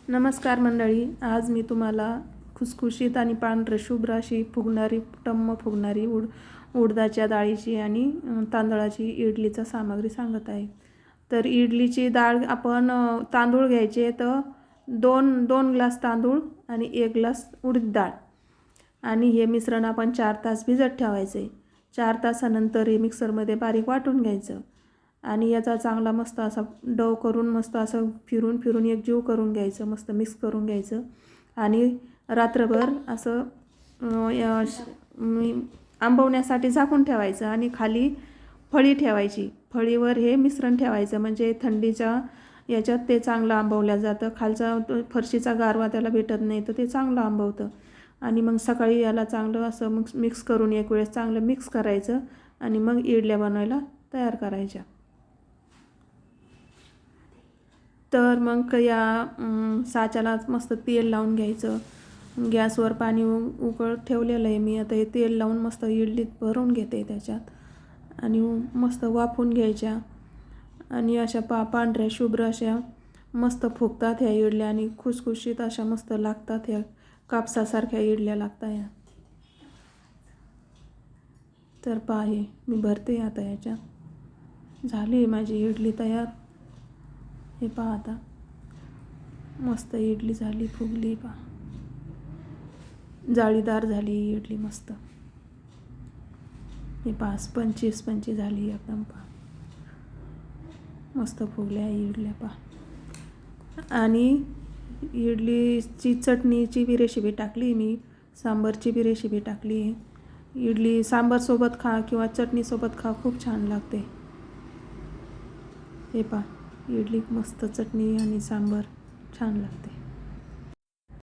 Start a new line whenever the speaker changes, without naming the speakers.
नमस्कार मंडळी, आज मी तुम्हाला खुसखुशीत आणि पांढरे शुभ्र अशी फुगणारी टम्म फुगणारी उडदाच्या डाळीची आणि तांदळाची इडलीचा सामग्री सांगत आहे. तर इडलीची डाळ आपण तांदूळ घ्यायचे, तर दोन ग्लास तांदूळ आणि 1 ग्लास उडीद डाळ आणि हे मिश्रण आपण 4 तास भिजत ठेवायचे. 4 तासानंतर हे मिक्सरमध्ये बारीक वाटून घ्यायचं आणि याचा चांगला मस्त असा डव करून मस्त असं फिरून एकजीव करून घ्यायचं, मस्त मिक्स करून घ्यायचं आणि रात्रभर असं आंबवण्यासाठी झाकून ठेवायचं आणि खाली फळी ठेवायची. फळीवर हे मिश्रण ठेवायचं, म्हणजे थंडीच्या याच्यात ते चांगलं आंबवलं जातं. खालचा फरशीचा गारवा त्याला भेटत नाही, तर ते चांगलं आंबवतं. आणि मग सकाळी याला चांगलं असं मिक्स करून एक वेळेस चांगलं मिक्स करायचं आणि मग इडल्या बनवायला तयार करायच्या. तर मग या साच्याला मस्त तेल लावून घ्यायचं. गॅसवर पाणी उकळत ठेवलेलं आहे मी. आता हे तेल लावून मस्त इडलीत भरून घेते त्याच्यात आणि मस्त वाफवून घ्यायच्या आणि अशा पांढऱ्या शुभ्र अशा मस्त फुगतात ह्या इडल्या आणि खुसखुशीत अशा मस्त लागतात. ह्या कापसासारख्या इडल्या लागतात ह्या. तर पहा, हे मी भरते आता याच्यात. झाली माझी इडली तयार. हे पहा, आता मस्त इडली झाली, फुगली पहा, जाळीदार झाली इडली मस्त. हे पहा, स्पंची झाली एकदम पहा, मस्त फुगल्या इडल्या पहा. आणि इडलीची चटणीची बी रेसिपी टाकली मी, सांबारची बी रेसिपी टाकली. इडली सांबारसोबत खा किंवा चटणीसोबत खा, खूप छान लागते. हे पहा, इडली मस्त चटणी आणि सांबार छान लागते.